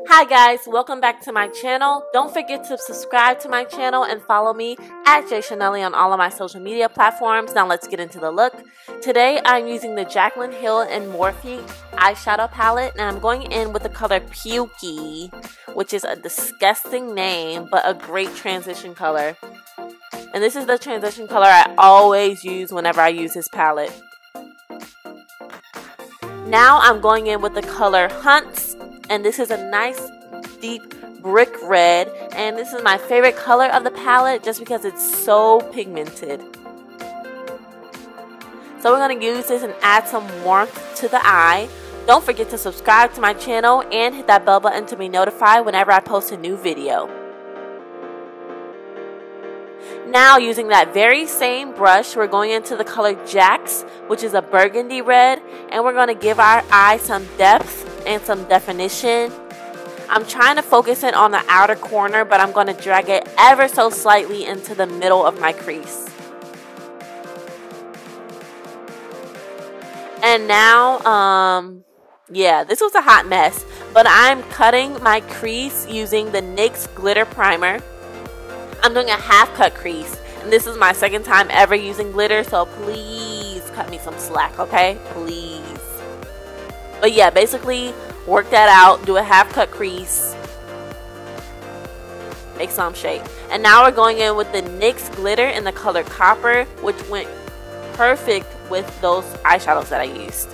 Hi guys, welcome back to my channel. Don't forget to subscribe to my channel and follow me at Chanellies on all of my social media platforms. Now let's get into the look. Today I'm using the Jaclyn Hill and Morphe eyeshadow palette, and I'm going in with the color Pukey, which is a disgusting name but a great transition color. And this is the transition color I always use whenever I use this palette. Now I'm going in with the color Hunts, and this is a nice deep brick red, and this is my favorite color of the palette just because it's so pigmented. So we're going to use this and add some warmth to the eye. Don't forget to subscribe to my channel and hit that bell button to be notified whenever I post a new video. Now, using that very same brush, we're going into the color Jax, which is a burgundy red, and we're going to give our eye some depth and some definition. I'm trying to focus it on the outer corner, but I'm going to drag it ever so slightly into the middle of my crease. And now, yeah, this was a hot mess, but I'm cutting my crease using the NYX glitter primer. I'm doing a half cut crease, and this is my second time ever using glitter, so please cut me some slack, okay? Please. But yeah, basically work that out, do a half cut crease, make some shape. And now we're going in with the NYX glitter in the color Copper, which went perfect with those eyeshadows that I used.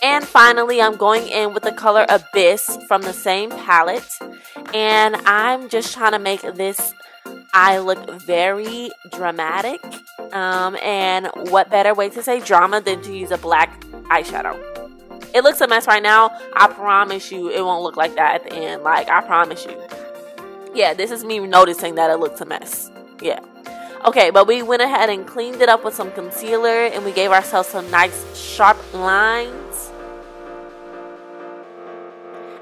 And finally, I'm going in with the color Abyss from the same palette, and I'm just trying to make this eye look very dramatic. And what better way to say drama than to use a black eyeshadow? It looks a mess right now. I promise you it won't look like that at the end. Like, I promise you. Yeah, this is me noticing that it looks a mess. Yeah. Okay, but we went ahead and cleaned it up with some concealer, and we gave ourselves some nice sharp lines.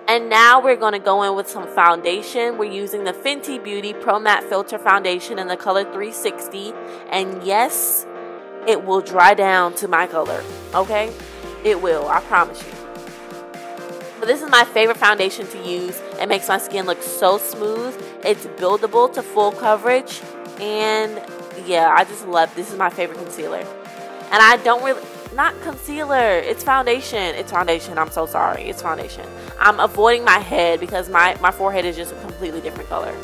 And now we're going to go in with some foundation. We're using the Fenty Beauty Pro Matte Filter Foundation in the color 360. And yes, it will dry down to my color. Okay? It will. I promise you. But this is my favorite foundation to use. It makes my skin look so smooth. It's buildable to full coverage. And yeah, I just love this. Is my favorite concealer. And I don't really... Not concealer, it's foundation. It's foundation, I'm so sorry. It's foundation. I'm avoiding my head because my forehead is just a completely different color.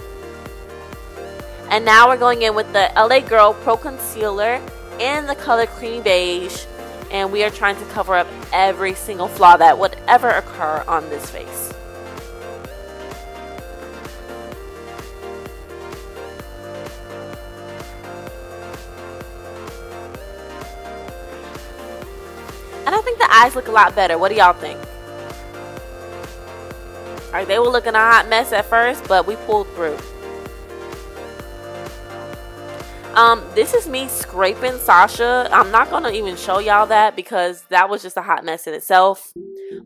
And now we're going in with the LA Girl Pro Concealer in the color Creamy Beige. And we are trying to cover up every single flaw that would ever occur on this face. And I think the eyes look a lot better. What do y'all think? Alright, they were looking a hot mess at first, but we pulled through. This is me scraping Sasha. I'm not going to even show y'all that because that was just a hot mess in itself.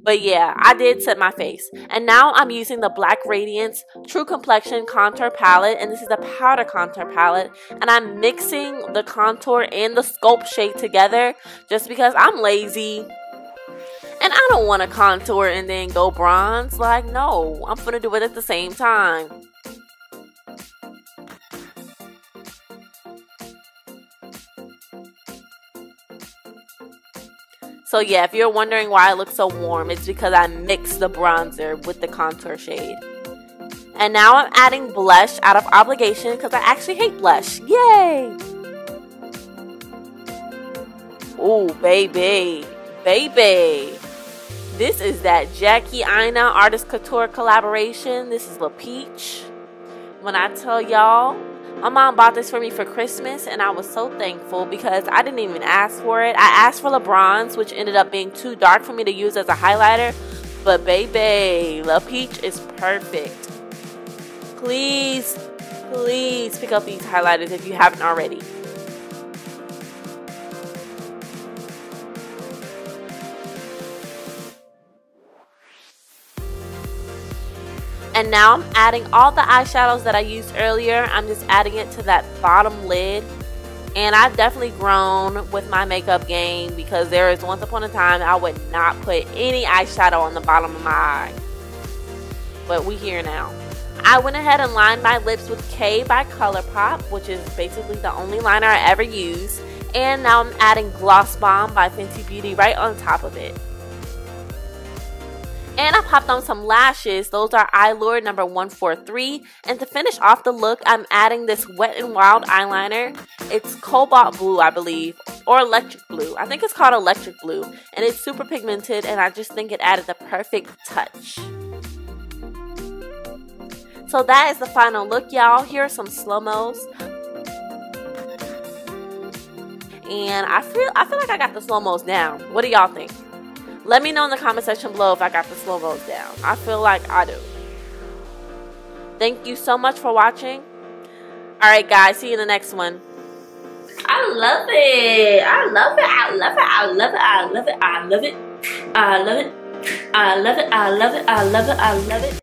But yeah, I did set my face. And now I'm using the Black Radiance True Complexion Contour Palette. And this is a powder contour palette. And I'm mixing the contour and the sculpt shade together just because I'm lazy. And I don't want to contour and then go bronze. Like, no, I'm going to do it at the same time. So yeah, if you're wondering why I look so warm, it's because I mixed the bronzer with the contour shade. And now I'm adding blush out of obligation because I actually hate blush. Yay! Ooh, baby. Baby. This is that Aina Artist Couture collaboration. This is La Peach. When I tell y'all, my mom bought this for me for Christmas, and I was so thankful because I didn't even ask for it. I asked for the bronze, which ended up being too dark for me to use as a highlighter. But baby, La Peach is perfect. Please, please pick up these highlighters if you haven't already. And now I'm adding all the eyeshadows that I used earlier. I'm just adding it to that bottom lid. And I've definitely grown with my makeup game, because there is once upon a time I would not put any eyeshadow on the bottom of my eye. But we here now. I went ahead and lined my lips with K by ColourPop, which is basically the only liner I ever use. And now I'm adding Gloss Bomb by Fenty Beauty right on top of it. And I popped on some lashes. Those are Eylure number 143. And to finish off the look, I'm adding this Wet n Wild eyeliner. It's cobalt blue, I believe, or electric blue. I think it's called electric blue. And it's super pigmented, and I just think it added the perfect touch. So that is the final look, y'all. Here are some slow-mos. And I feel like I got the slow-mos down. What do y'all think? Let me know in the comment section below if I got the slow-mos down. I feel like I do. Thank you so much for watching. Alright guys, see you in the next one. I love it. I love it. I love it. I love it. I love it. I love it. I love it. I love it. I love it. I love it. I love it.